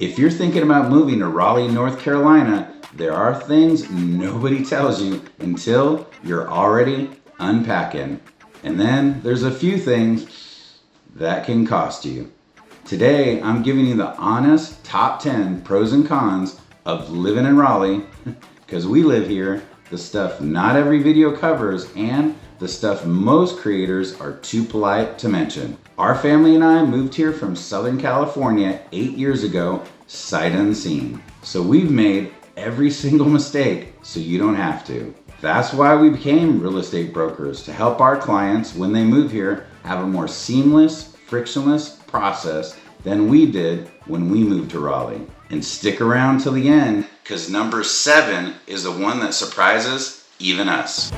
If you're thinking about moving to Raleigh, North Carolina, there are things nobody tells you until you're already unpacking. And then there's a few things that can cost you. Today, I'm giving you the honest top 10 pros and cons of living in Raleigh, because we live here, the stuff not every video covers, and the stuff most creators are too polite to mention. Our family and I moved here from Southern California 8 years ago, sight unseen. So we've made every single mistake so you don't have to. That's why we became real estate brokers, to help our clients when they move here have a more seamless, frictionless process than we did when we moved to Raleigh. And stick around till the end, because number 7 is the one that surprises even us.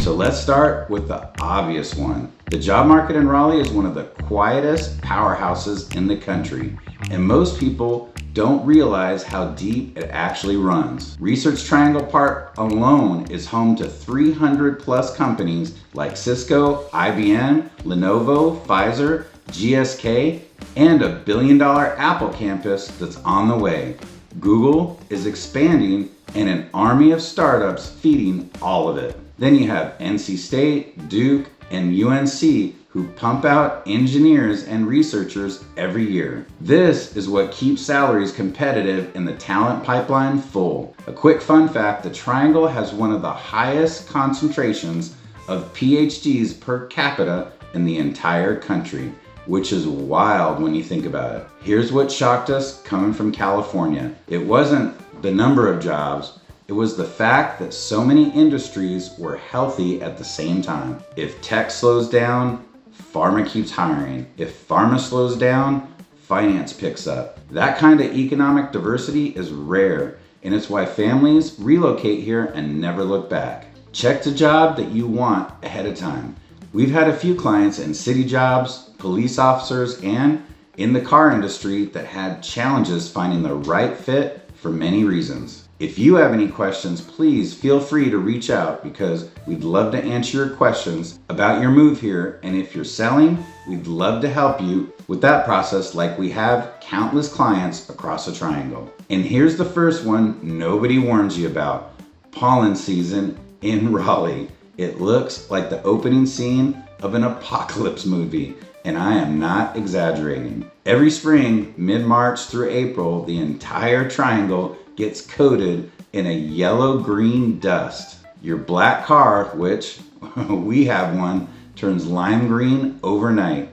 So let's start with the obvious one. The job market in Raleigh is one of the quietest powerhouses in the country, and most people don't realize how deep it actually runs. Research Triangle Park alone is home to 300 plus companies like Cisco, IBM, Lenovo, Pfizer, GSK, and a $1 billion Apple campus that's on the way. Google is expanding, and an army of startups feeding all of it. Then you have NC State, Duke, and UNC who pump out engineers and researchers every year. This is what keeps salaries competitive and the talent pipeline full. A quick fun fact, the Triangle has one of the highest concentrations of PhDs per capita in the entire country, which is wild when you think about it. Here's what shocked us coming from California. It wasn't the number of jobs, it was the fact that so many industries were healthy at the same time. If tech slows down, pharma keeps hiring. If pharma slows down, finance picks up. That kind of economic diversity is rare, and it's why families relocate here and never look back. Check the job that you want ahead of time. We've had a few clients in city jobs, police officers, and in the car industry that had challenges finding the right fit for many reasons. If you have any questions, please feel free to reach out, because we'd love to answer your questions about your move here. And if you're selling, we'd love to help you with that process, like we have countless clients across the Triangle. And here's the first one nobody warns you about: pollen season in Raleigh. It looks like the opening scene of an apocalypse movie, and I am not exaggerating. Every spring, mid-March through April, the entire Triangle gets coated in a yellow-green dust. Your black car, which we have one, turns lime green overnight.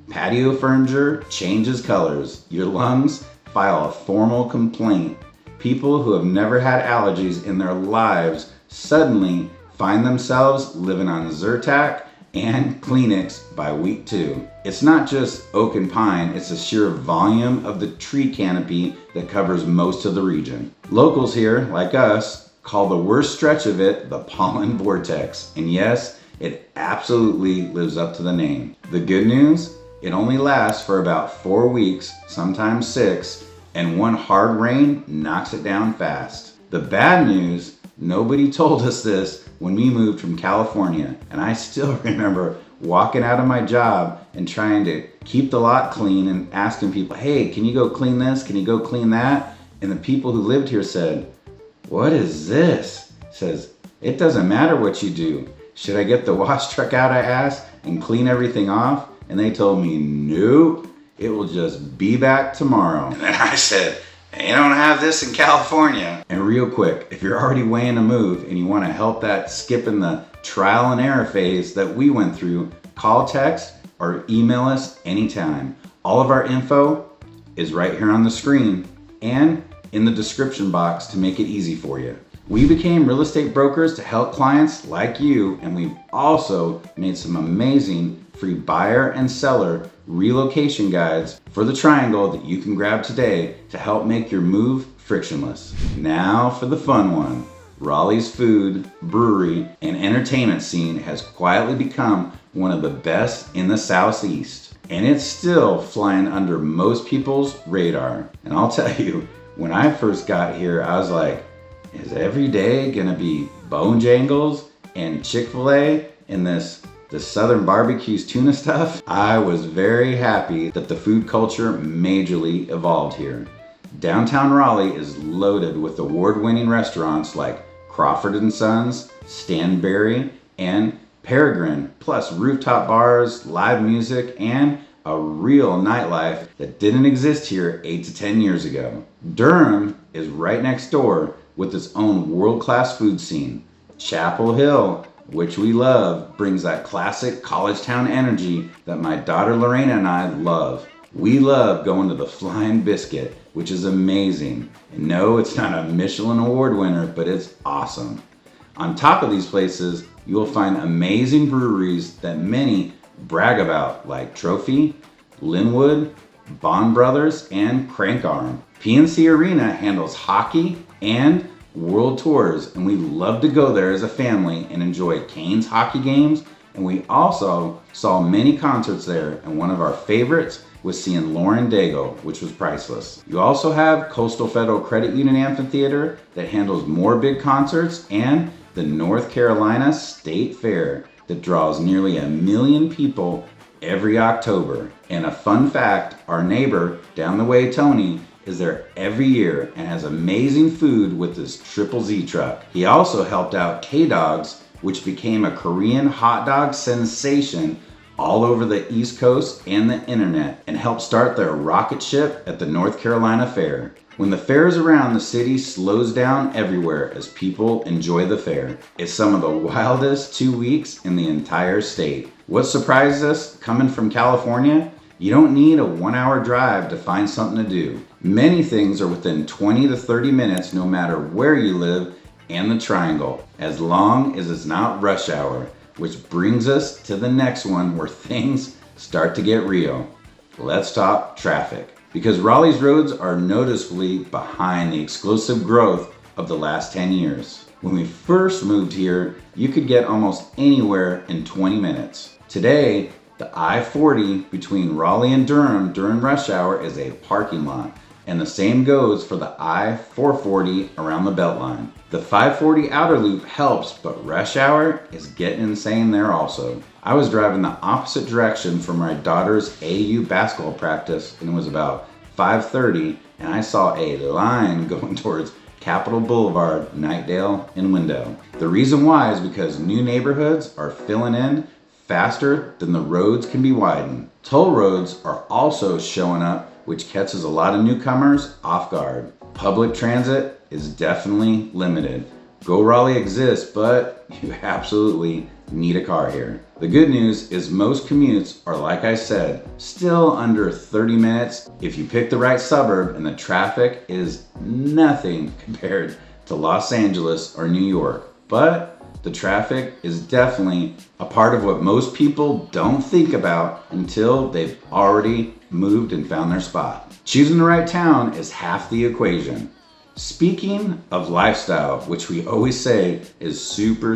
Patio furniture changes colors. Your lungs file a formal complaint. People who have never had allergies in their lives suddenly find themselves living on Zyrtec and Kleenex by week 2. It's not just oak and pine, it's the sheer volume of the tree canopy that covers most of the region. Locals here, like us, call the worst stretch of it the pollen vortex. And yes, it absolutely lives up to the name. The good news? It only lasts for about 4 weeks, sometimes 6, and one hard rain knocks it down fast. The bad news, nobody told us this when we moved from California, and I still remember walking out of my job and trying to keep the lot clean and asking people, hey, can you go clean this? Can you go clean that? And the people who lived here said, what is this? Says, it doesn't matter what you do. Should I get the wash truck out, I asked, and clean everything off? And they told me, nope, it will just be back tomorrow. And then I said, you don't have this in California. And real quick, if you're already weighing a move and you want to help that skipping the trial and error phase that we went through, call, text, or email us anytime. All of our info is right here on the screen and in the description box to make it easy for you. We became real estate brokers to help clients like you, and we've also made some amazing free buyer and seller relocation guides for the Triangle that you can grab today to help make your move frictionless. Now for the fun one. Raleigh's food, brewery, and entertainment scene has quietly become one of the best in the Southeast, and it's still flying under most people's radar. And I'll tell you, when I first got here, I was like, Is every day gonna be bone jangles and Chick-fil-A and this Southern barbecues tuna stuff? I was very happy that the food culture majorly evolved here. Downtown Raleigh is loaded with award-winning restaurants like Crawford & Sons, Stanberry, and Peregrine, plus rooftop bars, live music, and a real nightlife that didn't exist here 8 to 10 years ago. Durham is right next door with its own world-class food scene. Chapel Hill, which we love, brings that classic college town energy that my daughter Lorena and I love. We love going to the Flying Biscuit, which is amazing. And no, it's not a Michelin award winner, but it's awesome. On top of these places, you will find amazing breweries that many brag about, like Trophy, Linwood, Bond Brothers, and Crank Arm. PNC Arena handles hockey and world tours, and we love to go there as a family and enjoy Canes hockey games. And we also saw many concerts there, and one of our favorites was seeing Lauren Daigle, which was priceless. You also have Coastal Federal Credit Union Amphitheater that handles more big concerts, and the North Carolina State Fair that draws nearly 1 million people every October. And a fun fact, our neighbor down the way, Tony, is there every year and has amazing food with his Triple Z truck. He also helped out K-Dogs, which became a Korean hot dog sensation all over the East Coast and the internet, and helped start their rocket ship at the North Carolina Fair. When the fair is around, the city slows down everywhere as people enjoy the fair. It's some of the wildest 2 weeks in the entire state. What surprised us coming from California? You don't need a 1-hour drive to find something to do. Many things are within 20 to 30 minutes no matter where you live and the Triangle, as long as it's not rush hour. Which brings us to the next one where things start to get real. Let's talk traffic. Because Raleigh's roads are noticeably behind the explosive growth of the last 10 years. When we first moved here, you could get almost anywhere in 20 minutes. Today, the I-40 between Raleigh and Durham during rush hour is a parking lot. And the same goes for the I-440 around the Beltline. The 540 outer loop helps, but rush hour is getting insane there also. I was driving the opposite direction from my daughter's AU basketball practice, and it was about 5:30, and I saw a line going towards Capitol Boulevard, Knightdale, and Wendell. The reason why is because new neighborhoods are filling in faster than the roads can be widened. Toll roads are also showing up, which catches a lot of newcomers off guard. Public transit is definitely limited. Go Raleigh exists, but you absolutely need a car here. The good news is most commutes are, like I said, still under 30 minutes if you pick the right suburb, and the traffic is nothing compared to Los Angeles or New York. But the traffic is definitely a part of what most people don't think about until they've already moved and found their spot. Choosing the right town is half the equation. Speaking of lifestyle, which we always say is super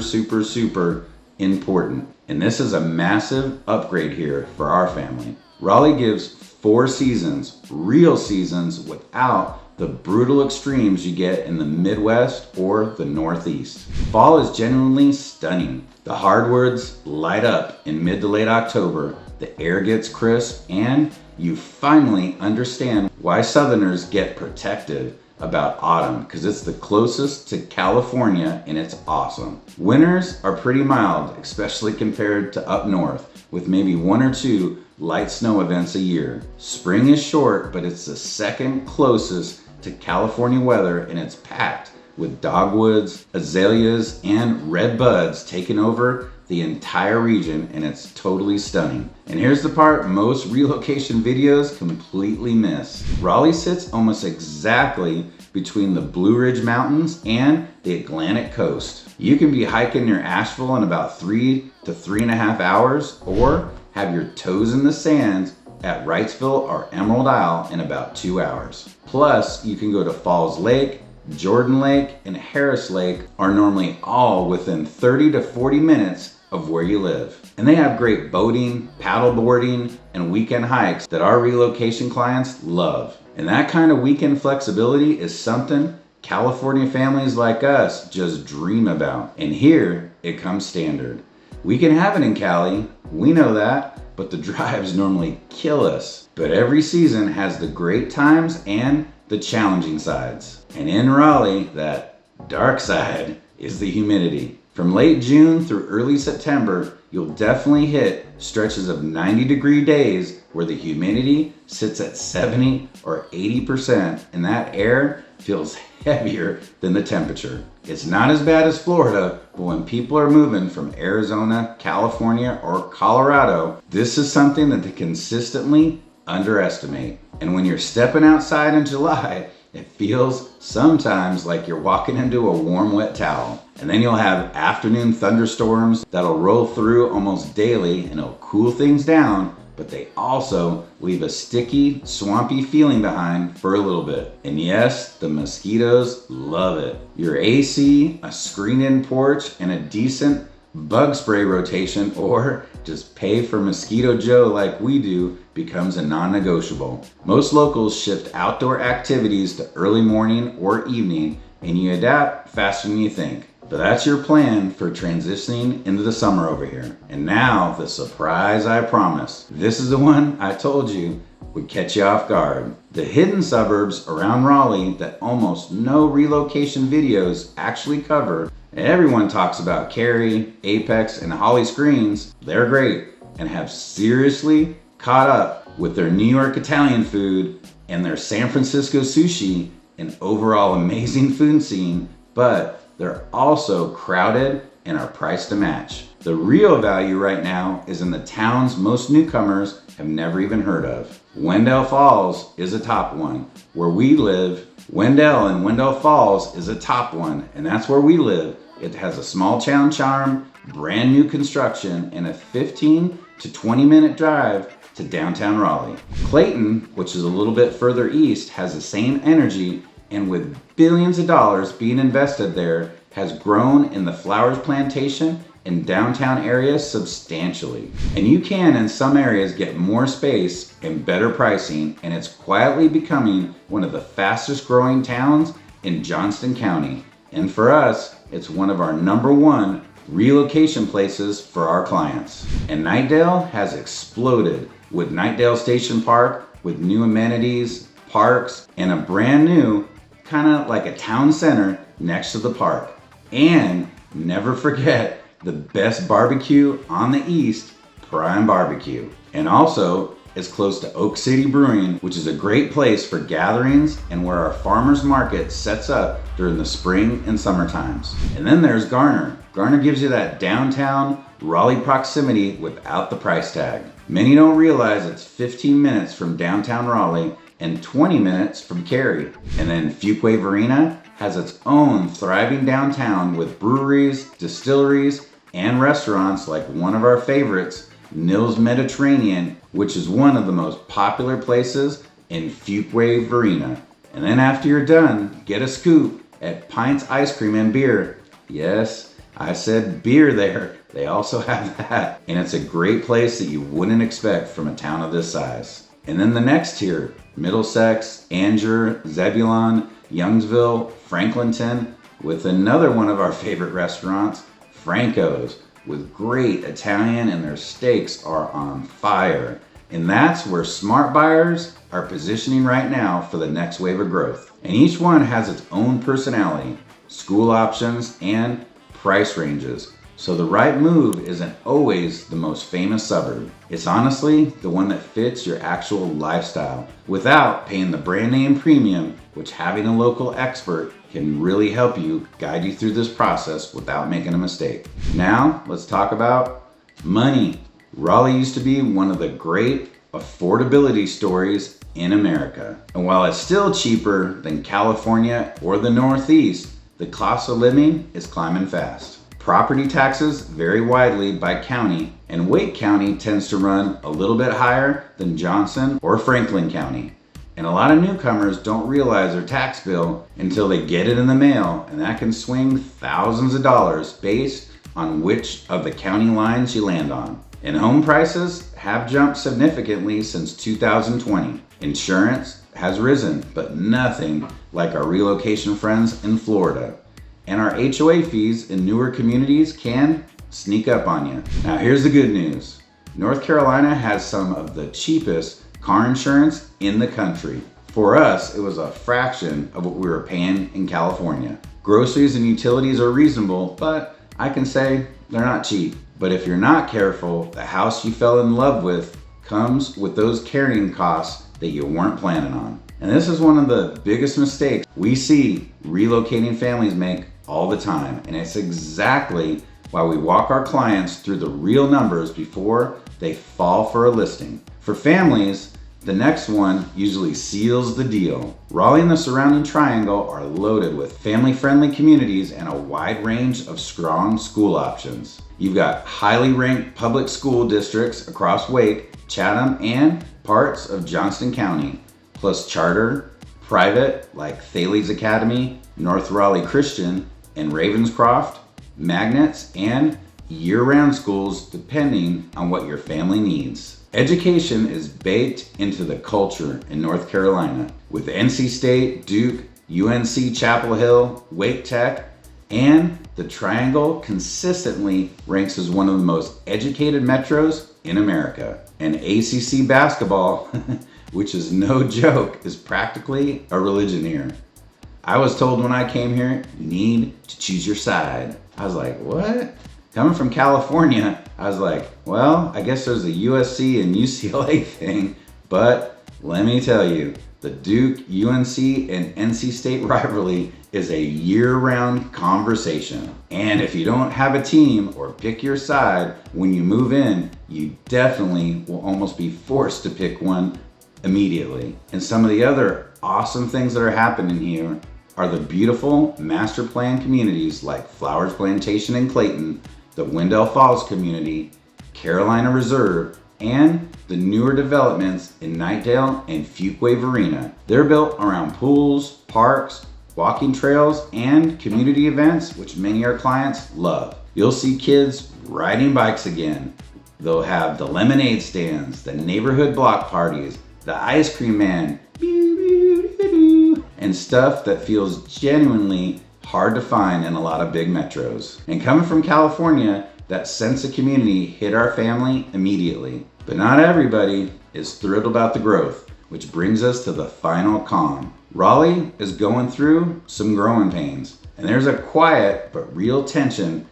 important, and this is a massive upgrade here for our family. Raleigh gives 4 seasons, real seasons, without the brutal extremes you get in the Midwest or the Northeast. Fall is genuinely stunning. The hardwoods light up in mid to late October, the air gets crisp, and you finally understand why Southerners get protective about autumn, because it's the closest to California and it's awesome. Winters are pretty mild, especially compared to up north, with maybe 1 or 2 light snow events a year. Spring is short, but it's the second closest to California weather, and it's packed with dogwoods, azaleas, and red buds taking over the entire region, and it's totally stunning. And here's the part most relocation videos completely miss. Raleigh sits almost exactly between the Blue Ridge Mountains and the Atlantic coast. You can be hiking near Asheville in about 3 to 3.5 hours, or have your toes in the sands at Wrightsville or Emerald Isle in about 2 hours. Plus, you can go to Falls Lake, Jordan Lake, and Harris Lake are normally all within 30 to 40 minutes of where you live. And they have great boating, paddle boarding, and weekend hikes that our relocation clients love. And that kind of weekend flexibility is something California families like us just dream about. And here it comes standard. We can have it in Cali, we know that, but the drives normally kill us. But every season has the great times and the challenging sides. And in Raleigh, that dark side is the humidity. From late June through early September, you'll definitely hit stretches of 90-degree days where the humidity sits at 70 or 80%, and that air feels heavier than the temperature. It's not as bad as Florida, but when people are moving from Arizona, California, or Colorado, this is something that they consistently underestimate. And when you're stepping outside in July, it feels sometimes like you're walking into a warm, wet towel. And then you'll have afternoon thunderstorms that'll roll through almost daily and it'll cool things down, but they also leave a sticky, swampy feeling behind for a little bit. And yes, the mosquitoes love it. Your AC, a screened-in porch, and a decent bug spray rotation, or just pay for Mosquito Joe like we do, becomes a non-negotiable. Most locals shift outdoor activities to early morning or evening, and you adapt faster than you think. But that's your plan for transitioning into the summer over here. And now the surprise I promised. This is the one I told you would catch you off guard. The hidden suburbs around Raleigh that almost no relocation videos actually cover. Everyone talks about Cary, Apex, and Holly Screens. They're great and have seriously caught up with their New York Italian food and their San Francisco sushi and overall amazing food scene, but they're also crowded and are priced to match. The real value right now is in the towns most newcomers have never even heard of. Wendell Falls is a top one. Where we live, Wendell and Wendell Falls is a top one, and that's where we live. It has a small town charm, brand new construction, and a 15 to 20 minute drive to downtown Raleigh. Clayton, which is a little bit further east, has the same energy, and with billions of dollars being invested there, has grown in the flowers plantation and downtown areas substantially. And you can in some areas get more space and better pricing, and it's quietly becoming one of the fastest growing towns in Johnston County. And for us, it's one of our #1 relocation places for our clients. And Knightdale has exploded with Knightdale Station Park with new amenities, parks, and a brand new, kind of like a town center next to the park. And never forget the best barbecue on the east, Prime Barbecue. And also is close to Oak City Brewing, which is a great place for gatherings and where our farmers market sets up during the spring and summer times. And then there's Garner. Garner gives you that downtown Raleigh proximity without the price tag. Many don't realize it's 15 minutes from downtown Raleigh and 20 minutes from Cary. And then Fuquay Varina has its own thriving downtown with breweries, distilleries, and restaurants like one of our favorites, Nils Mediterranean, which is one of the most popular places in Fuquay Varina. And then after you're done, get a scoop at Pints Ice Cream and Beer. Yes, I said beer there. They also have that. And it's a great place that you wouldn't expect from a town of this size. And then the next tier, Middlesex, Angier, Zebulon, Youngsville, Franklinton, with another one of our favorite restaurants, Franco's, with great Italian, and their steaks are on fire. And that's where smart buyers are positioning right now for the next wave of growth. And each one has its own personality, school options, and price ranges. So the right move isn't always the most famous suburb. It's honestly the one that fits your actual lifestyle without paying the brand name premium, which having a local expert can really help you guide you through this process without making a mistake. Now, let's talk about money. Raleigh used to be one of the great affordability stories in America. And while it's still cheaper than California or the Northeast, the cost of living is climbing fast. Property taxes vary widely by county, and Wake County tends to run a little bit higher than Johnson or Franklin County. And a lot of newcomers don't realize their tax bill until they get it in the mail, and that can swing thousands of dollars based on which of the county lines you land on. And home prices have jumped significantly since 2020. Insurance has risen, but nothing like our relocation friends in Florida. And our HOA fees in newer communities can sneak up on you. Now here's the good news. North Carolina has some of the cheapest car insurance in the country. For us, it was a fraction of what we were paying in California. Groceries and utilities are reasonable, but I can say they're not cheap. But if you're not careful, the house you fell in love with comes with those carrying costs that you weren't planning on. And this is one of the biggest mistakes we see relocating families make all the time. And it's exactly why we walk our clients through the real numbers before they fall for a listing. For families, the next one usually seals the deal. Raleigh and the surrounding triangle are loaded with family-friendly communities and a wide range of strong school options. You've got highly ranked public school districts across Wake, Chatham, and parts of Johnston County, plus charter, private like Thales Academy, North Raleigh Christian, and Ravenscroft, magnets, and year-round schools depending on what your family needs. Education is baked into the culture in North Carolina with NC State, Duke, UNC Chapel Hill, Wake Tech, and the Triangle consistently ranks as one of the most educated metros in America. And ACC basketball, which is no joke, is practically a religion here. I was told when I came here, you need to choose your side. I was like, what? Coming from California, I was like, well, I guess there's a USC and UCLA thing, but let me tell you, the Duke, UNC, and NC State rivalry is a year-round conversation. And if you don't have a team or pick your side when you move in, you definitely will almost be forced to pick one immediately. And some of the other awesome things that are happening here are the beautiful master plan communities like Flowers Plantation in Clayton, the Wendell Falls community, Carolina Reserve, and the newer developments in Knightdale and Fuquay-Varina. They're built around pools, parks, walking trails, and community events, which many of our clients love. You'll see kids riding bikes again. They'll have the lemonade stands, the neighborhood block parties, the ice cream man, and stuff that feels genuinely hard to find in a lot of big metros. And coming from California, that sense of community hit our family immediately. But not everybody is thrilled about the growth, which brings us to the final con. Raleigh is going through some growing pains, and there's a quiet but real tension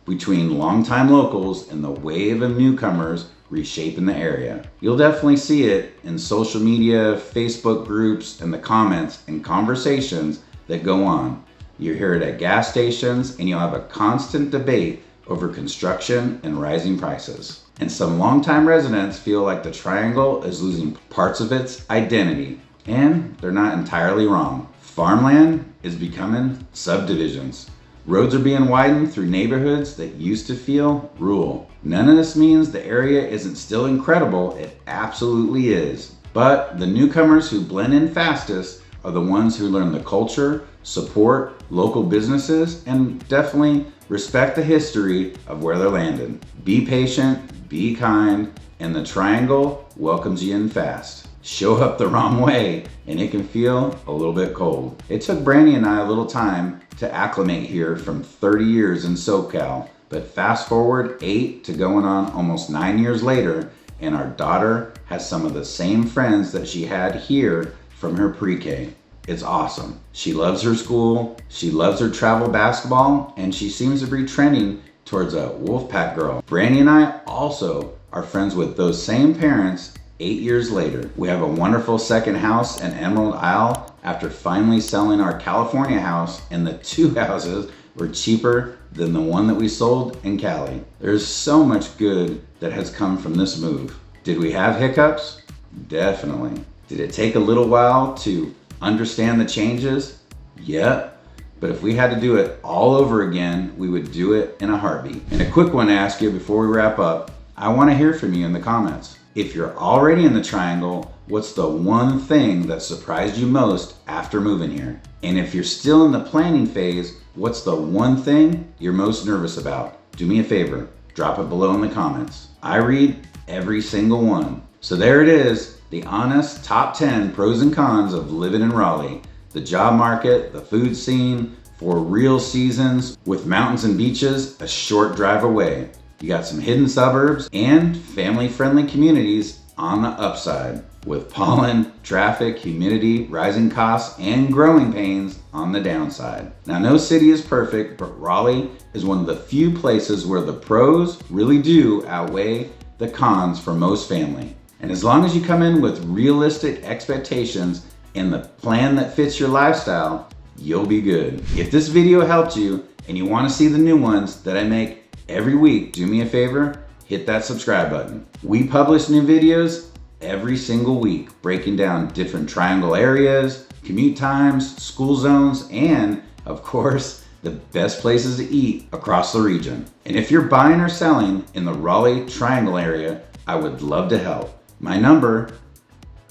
between longtime locals and the wave of newcomers reshaping the area. You'll definitely see it in social media, Facebook groups, and the comments and conversations that go on. You hear it at gas stations, and you'll have a constant debate over construction and rising prices. And some longtime residents feel like the Triangle is losing parts of its identity, and they're not entirely wrong. Farmland is becoming subdivisions. Roads are being widened through neighborhoods that used to feel rural. None of this means the area isn't still incredible. It absolutely is. But the newcomers who blend in fastest are the ones who learn the culture, support local businesses, and definitely respect the history of where they're landed. Be patient, be kind, and the Triangle welcomes you in fast. Show up the wrong way, and it can feel a little bit cold. It took Brandy and I a little time to acclimate here from 30 years in SoCal, but fast forward 8 to going on almost 9 years later, and our daughter has some of the same friends that she had here from her pre-K. It's awesome. She loves her school, she loves her travel basketball, and she seems to be trending towards a Wolfpack girl. Brandy and I also are friends with those same parents 8 years later. We have a wonderful second house in Emerald Isle after finally selling our California house, and the 2 houses were cheaper than the one that we sold in Cali. There's so much good that has come from this move. Did we have hiccups? Definitely. Did it take a little while to understand the changes? Yep. But if we had to do it all over again, we would do it in a heartbeat. And a quick one to ask you before we wrap up, I want to hear from you in the comments. If you're already in the Triangle, what's the one thing that surprised you most after moving here? And if you're still in the planning phase, what's the one thing you're most nervous about? Do me a favor, drop it below in the comments. I read every single one. So there it is, the honest top 10 pros and cons of living in Raleigh. the job market, the food scene, for real seasons, with mountains and beaches a short drive away. You got some hidden suburbs and family-friendly communities on the upside, with pollen, traffic, humidity, rising costs, and growing pains on the downside. Now, no city is perfect, but Raleigh is one of the few places where the pros really do outweigh the cons for most family. And as long as you come in with realistic expectations and the plan that fits your lifestyle, you'll be good. If this video helped you and you want to see the new ones that I make every week, do me a favor, hit that subscribe button. We publish new videos every single week, breaking down different triangle areas, commute times, school zones, and of course, the best places to eat across the region. And if you're buying or selling in the Raleigh-Triangle area, I would love to help. My number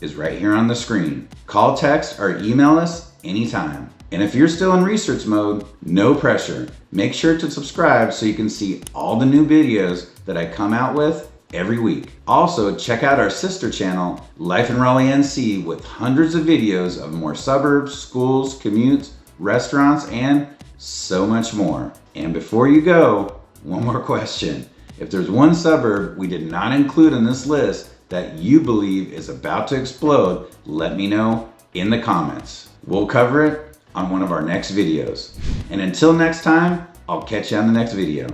is right here on the screen. Call, text, or email us anytime. And if you're still in research mode, no pressure. Make sure to subscribe so you can see all the new videos that I come out with every week. Also, check out our sister channel, Life in Raleigh NC, with hundreds of videos of more suburbs, schools, commutes, restaurants, and so much more. And before you go, one more question. If there's one suburb we did not include in this list that you believe is about to explode, let me know in the comments. We'll cover it on one of our next videos. And until next time, I'll catch you on the next video.